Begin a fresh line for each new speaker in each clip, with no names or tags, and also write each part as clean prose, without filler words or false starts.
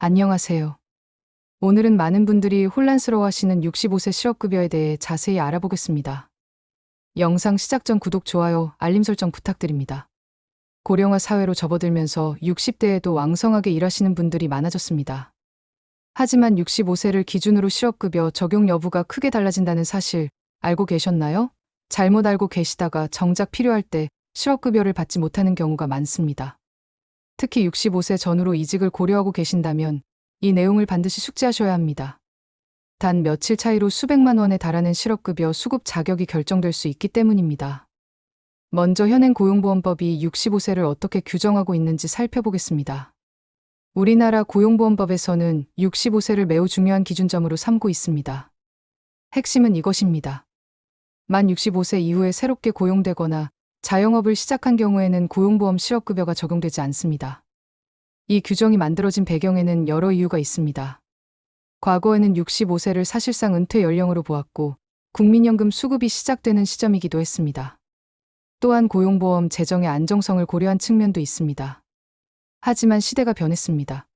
안녕하세요. 오늘은 많은 분들이 혼란스러워하시는 65세 실업급여에 대해 자세히 알아보겠습니다. 영상 시작 전 구독, 좋아요, 알림 설정 부탁드립니다. 고령화 사회로 접어들면서 60대에도 왕성하게 일하시는 분들이 많아졌습니다. 하지만 65세를 기준으로 실업급여 적용 여부가 크게 달라진다는 사실 알고 계셨나요? 잘못 알고 계시다가 정작 필요할 때 실업급여를 받지 못하는 경우가 많습니다. 특히 65세 전후로 이직을 고려하고 계신다면 이 내용을 반드시 숙지하셔야 합니다. 단 며칠 차이로 수백만 원에 달하는 실업급여 수급 자격이 결정될 수 있기 때문입니다. 먼저 현행 고용보험법이 65세를 어떻게 규정하고 있는지 살펴보겠습니다. 우리나라 고용보험법에서는 65세를 매우 중요한 기준점으로 삼고 있습니다. 핵심은 이것입니다. 만 65세 이후에 새롭게 고용되거나 자영업을 시작한 경우에는 고용보험 실업급여가 적용되지 않습니다. 이 규정이 만들어진 배경에는 여러 이유가 있습니다. 과거에는 65세를 사실상 은퇴 연령으로 보았고 국민연금 수급이 시작되는 시점이기도 했습니다. 또한 고용보험 재정의 안정성을 고려한 측면도 있습니다. 하지만 시대가 변했습니다.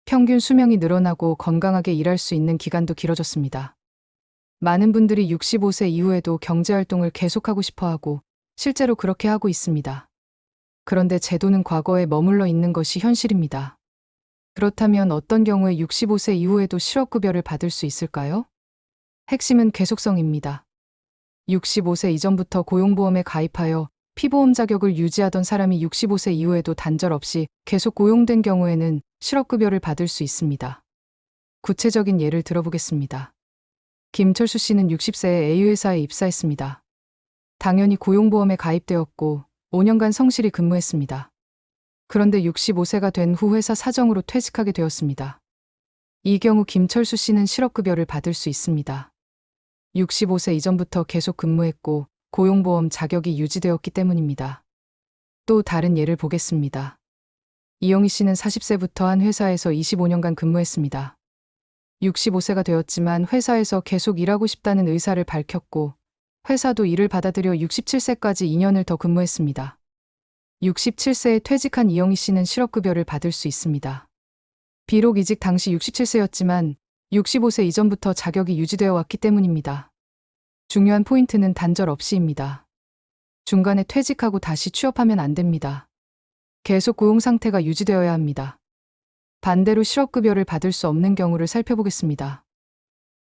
평균 수명이 늘어나고 건강하게 일할 수 있는 기간도 길어졌습니다. 많은 분들이 65세 이후에도 경제활동을 계속하고 싶어하고 실제로 그렇게 하고 있습니다. 그런데 제도는 과거에 머물러 있는 것이 현실입니다. 그렇다면 어떤 경우에 65세 이후에도 실업급여를 받을 수 있을까요? 핵심은 계속성입니다. 65세 이전부터 고용보험에 가입하여 피보험 자격을 유지하던 사람이 65세 이후에도 단절 없이 계속 고용된 경우에는 실업급여를 받을 수 있습니다. 구체적인 예를 들어보겠습니다. 김철수 씨는 60세에 A회사에 입사했습니다. 당연히 고용보험에 가입되었고 5년간 성실히 근무했습니다. 그런데 65세가 된 후 회사 사정으로 퇴직하게 되었습니다. 이 경우 김철수 씨는 실업급여를 받을 수 있습니다. 65세 이전부터 계속 근무했고 고용보험 자격이 유지되었기 때문입니다. 또 다른 예를 보겠습니다. 이영희 씨는 40세부터 한 회사에서 25년간 근무했습니다. 65세가 되었지만 회사에서 계속 일하고 싶다는 의사를 밝혔고 회사도 이를 받아들여 67세까지 2년을 더 근무했습니다. 67세에 퇴직한 이영희 씨는 실업급여를 받을 수 있습니다. 비록 이직 당시 67세였지만 65세 이전부터 자격이 유지되어 왔기 때문입니다. 중요한 포인트는 단절 없이입니다. 중간에 퇴직하고 다시 취업하면 안 됩니다. 계속 고용 상태가 유지되어야 합니다. 반대로 실업급여를 받을 수 없는 경우를 살펴보겠습니다.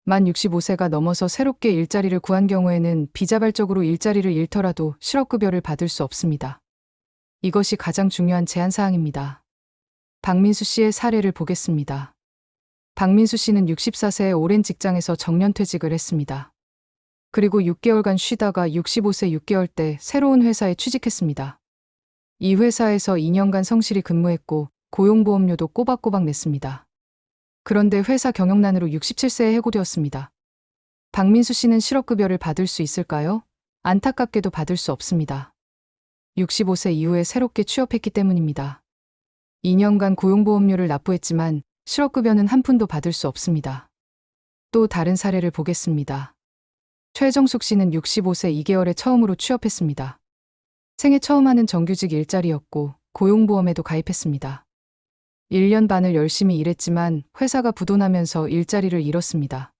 만 65세가 넘어서 새롭게 일자리를 구한 경우에는 비자발적으로 일자리를 잃더라도 실업급여를 받을 수 없습니다. 이것이 가장 중요한 제한사항입니다. 박민수 씨의 사례를 보겠습니다. 박민수 씨는 64세에 오랜 직장에서 정년퇴직을 했습니다. 그리고 6개월간 쉬다가 65세 6개월 때 새로운 회사에 취직했습니다. 이 회사에서 2년간 성실히 근무했고 고용보험료도 꼬박꼬박 냈습니다. 그런데 회사 경영난으로 67세에 해고되었습니다. 박민수 씨는 실업급여를 받을 수 있을까요? 안타깝게도 받을 수 없습니다. 65세 이후에 새롭게 취업했기 때문입니다. 2년간 고용보험료를 납부했지만 실업급여는 한 푼도 받을 수 없습니다. 또 다른 사례를 보겠습니다. 최정숙 씨는 65세 2개월에 처음으로 취업했습니다. 생애 처음 하는 정규직 일자리였고 고용보험에도 가입했습니다. 1년 반을 열심히 일했지만 회사가 부도나면서 일자리를 잃었습니다.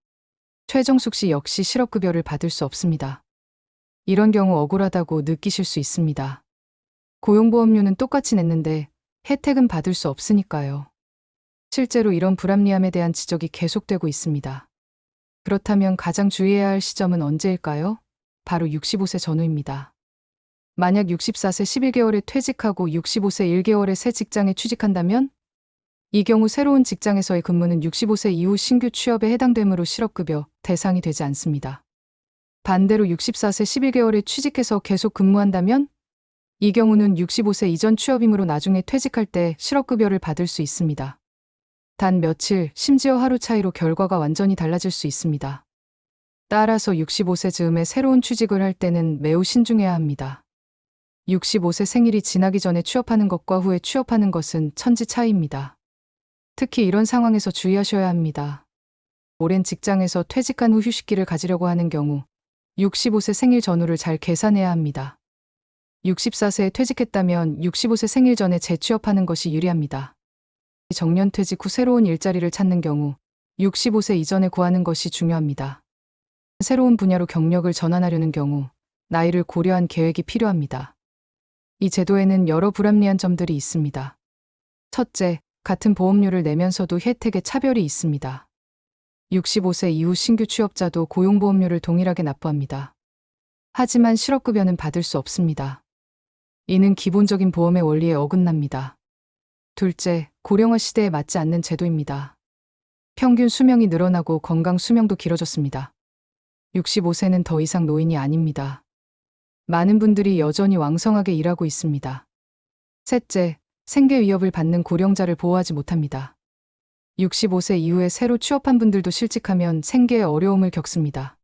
최정숙 씨 역시 실업급여를 받을 수 없습니다. 이런 경우 억울하다고 느끼실 수 있습니다. 고용보험료는 똑같이 냈는데 혜택은 받을 수 없으니까요. 실제로 이런 불합리함에 대한 지적이 계속되고 있습니다. 그렇다면 가장 주의해야 할 시점은 언제일까요? 바로 65세 전후입니다. 만약 64세 11개월에 퇴직하고 65세 1개월에 새 직장에 취직한다면 이 경우 새로운 직장에서의 근무는 65세 이후 신규 취업에 해당되므로 실업급여 대상이 되지 않습니다. 반대로 64세 11개월에 취직해서 계속 근무한다면 이 경우는 65세 이전 취업이므로 나중에 퇴직할 때 실업급여를 받을 수 있습니다. 단 며칠, 심지어 하루 차이로 결과가 완전히 달라질 수 있습니다. 따라서 65세 즈음에 새로운 취직을 할 때는 매우 신중해야 합니다. 65세 생일이 지나기 전에 취업하는 것과 후에 취업하는 것은 천지 차이입니다. 특히 이런 상황에서 주의하셔야 합니다. 오랜 직장에서 퇴직한 후 휴식기를 가지려고 하는 경우 65세 생일 전후를 잘 계산해야 합니다. 64세에 퇴직했다면 65세 생일 전에 재취업하는 것이 유리합니다. 정년퇴직 후 새로운 일자리를 찾는 경우 65세 이전에 구하는 것이 중요합니다. 새로운 분야로 경력을 전환하려는 경우 나이를 고려한 계획이 필요합니다. 이 제도에는 여러 불합리한 점들이 있습니다. 첫째, 같은 보험료를 내면서도 혜택에 차별이 있습니다. 65세 이후 신규 취업자도 고용보험료를 동일하게 납부합니다. 하지만 실업급여는 받을 수 없습니다. 이는 기본적인 보험의 원리에 어긋납니다. 둘째, 고령화 시대에 맞지 않는 제도입니다. 평균 수명이 늘어나고 건강 수명도 길어졌습니다. 65세는 더 이상 노인이 아닙니다. 많은 분들이 여전히 왕성하게 일하고 있습니다. 셋째, 생계 위협을 받는 고령자를 보호하지 못합니다. 65세 이후에 새로 취업한 분들도 실직하면 생계에 어려움을 겪습니다.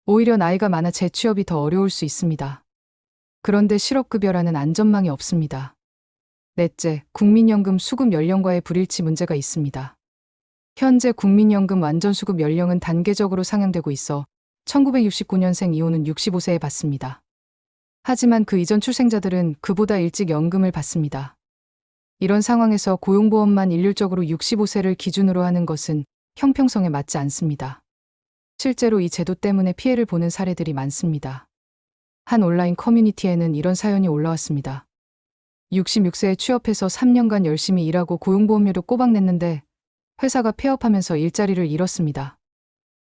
오히려 나이가 많아 재취업이 더 어려울 수 있습니다. 그런데 실업급여라는 안전망이 없습니다. 넷째, 국민연금 수급 연령과의 불일치 문제가 있습니다. 현재 국민연금 완전수급 연령은 단계적으로 상향되고 있어 1969년생 이후는 65세에 받습니다. 하지만 그 이전 출생자들은 그보다 일찍 연금을 받습니다. 이런 상황에서 고용보험만 일률적으로 65세를 기준으로 하는 것은 형평성에 맞지 않습니다. 실제로 이 제도 때문에 피해를 보는 사례들이 많습니다. 한 온라인 커뮤니티에는 이런 사연이 올라왔습니다. 66세에 취업해서 3년간 열심히 일하고 고용보험료도 꼬박 냈는데 회사가 폐업하면서 일자리를 잃었습니다.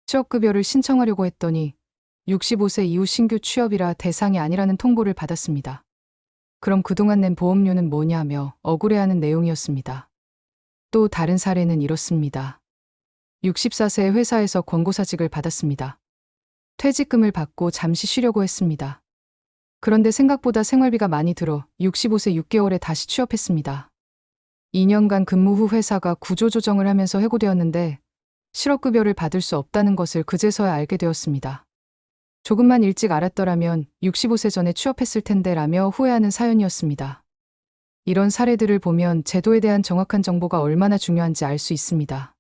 취업급여를 신청하려고 했더니 65세 이후 신규 취업이라 대상이 아니라는 통보를 받았습니다. 그럼 그동안 낸 보험료는 뭐냐며 억울해하는 내용이었습니다. 또 다른 사례는 이렇습니다. 64세 회사에서 권고사직을 받았습니다. 퇴직금을 받고 잠시 쉬려고 했습니다. 그런데 생각보다 생활비가 많이 들어 65세 6개월에 다시 취업했습니다. 2년간 근무 후 회사가 구조조정을 하면서 해고되었는데 실업급여를 받을 수 없다는 것을 그제서야 알게 되었습니다. 조금만 일찍 알았더라면 65세 전에 취업했을 텐데 라며 후회하는 사연이었습니다. 이런 사례들을 보면 제도에 대한 정확한 정보가 얼마나 중요한지 알 수 있습니다.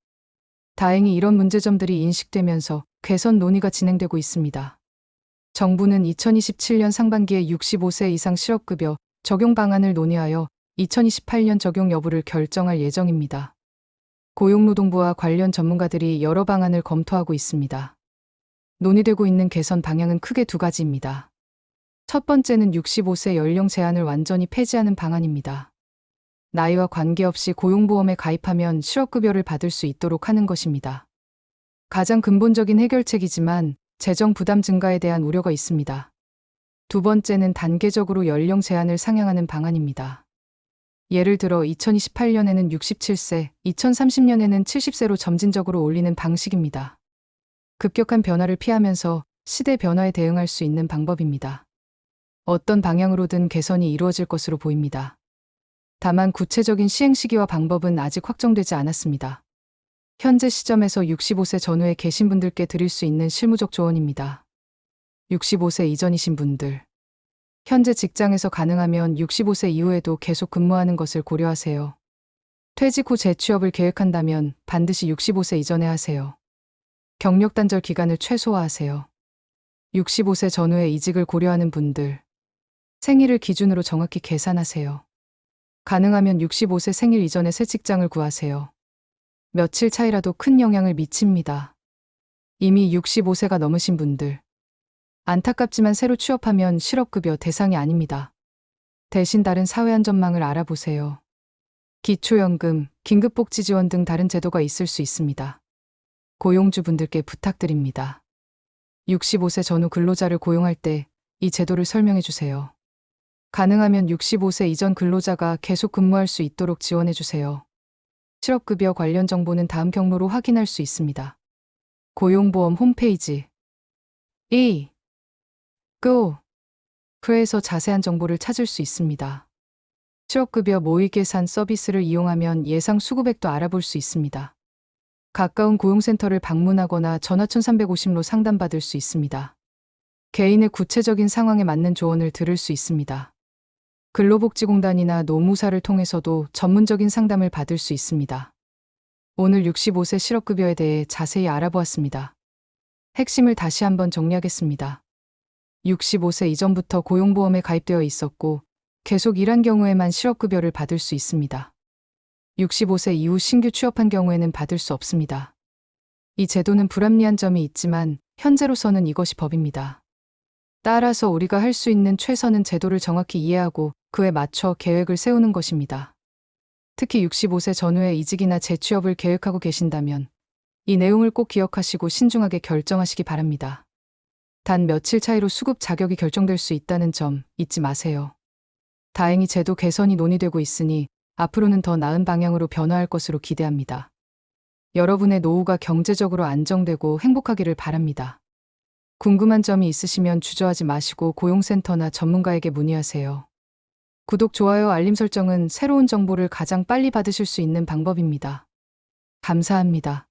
다행히 이런 문제점들이 인식되면서 개선 논의가 진행되고 있습니다. 정부는 2027년 상반기에 65세 이상 실업급여 적용 방안을 논의하여 2028년 적용 여부를 결정할 예정입니다. 고용노동부와 관련 전문가들이 여러 방안을 검토하고 있습니다. 논의되고 있는 개선 방향은 크게 두 가지입니다. 첫 번째는 65세 연령 제한을 완전히 폐지하는 방안입니다. 나이와 관계없이 고용보험에 가입하면 실업급여를 받을 수 있도록 하는 것입니다. 가장 근본적인 해결책이지만 재정 부담 증가에 대한 우려가 있습니다. 두 번째는 단계적으로 연령 제한을 상향하는 방안입니다. 예를 들어 2028년에는 67세, 2030년에는 70세로 점진적으로 올리는 방식입니다. 급격한 변화를 피하면서 시대 변화에 대응할 수 있는 방법입니다. 어떤 방향으로든 개선이 이루어질 것으로 보입니다. 다만 구체적인 시행 시기와 방법은 아직 확정되지 않았습니다. 현재 시점에서 65세 전후에 계신 분들께 드릴 수 있는 실무적 조언입니다. 65세 이전이신 분들. 현재 직장에서 가능하면 65세 이후에도 계속 근무하는 것을 고려하세요. 퇴직 후 재취업을 계획한다면 반드시 65세 이전에 하세요. 경력 단절 기간을 최소화하세요. 65세 전후에 이직을 고려하는 분들. 생일을 기준으로 정확히 계산하세요. 가능하면 65세 생일 이전에 새 직장을 구하세요. 며칠 차이라도 큰 영향을 미칩니다. 이미 65세가 넘으신 분들. 안타깝지만 새로 취업하면 실업급여 대상이 아닙니다. 대신 다른 사회안전망을 알아보세요. 기초연금, 긴급복지지원 등 다른 제도가 있을 수 있습니다. 고용주분들께 부탁드립니다. 65세 전후 근로자를 고용할 때 이 제도를 설명해 주세요. 가능하면 65세 이전 근로자가 계속 근무할 수 있도록 지원해 주세요. 실업급여 관련 정보는 다음 경로로 확인할 수 있습니다. 고용보험 홈페이지 go 그에서 자세한 정보를 찾을 수 있습니다. 실업급여 모의 계산 서비스를 이용하면 예상 수급액도 알아볼 수 있습니다. 가까운 고용센터를 방문하거나 전화 1350로 상담받을 수 있습니다. 개인의 구체적인 상황에 맞는 조언을 들을 수 있습니다. 근로복지공단이나 노무사를 통해서도 전문적인 상담을 받을 수 있습니다. 오늘 65세 실업급여에 대해 자세히 알아보았습니다. 핵심을 다시 한번 정리하겠습니다. 65세 이전부터 고용보험에 가입되어 있었고 계속 일한 경우에만 실업급여를 받을 수 있습니다. 65세 이후 신규 취업한 경우에는 받을 수 없습니다. 이 제도는 불합리한 점이 있지만 현재로서는 이것이 법입니다. 따라서 우리가 할 수 있는 최선은 제도를 정확히 이해하고 그에 맞춰 계획을 세우는 것입니다. 특히 65세 전후에 이직이나 재취업을 계획하고 계신다면 이 내용을 꼭 기억하시고 신중하게 결정하시기 바랍니다. 단 며칠 차이로 수급 자격이 결정될 수 있다는 점 잊지 마세요. 다행히 제도 개선이 논의되고 있으니 앞으로는 더 나은 방향으로 변화할 것으로 기대합니다. 여러분의 노후가 경제적으로 안정되고 행복하기를 바랍니다. 궁금한 점이 있으시면 주저하지 마시고 고용센터나 전문가에게 문의하세요. 구독, 좋아요, 알림 설정은 새로운 정보를 가장 빨리 받으실 수 있는 방법입니다. 감사합니다.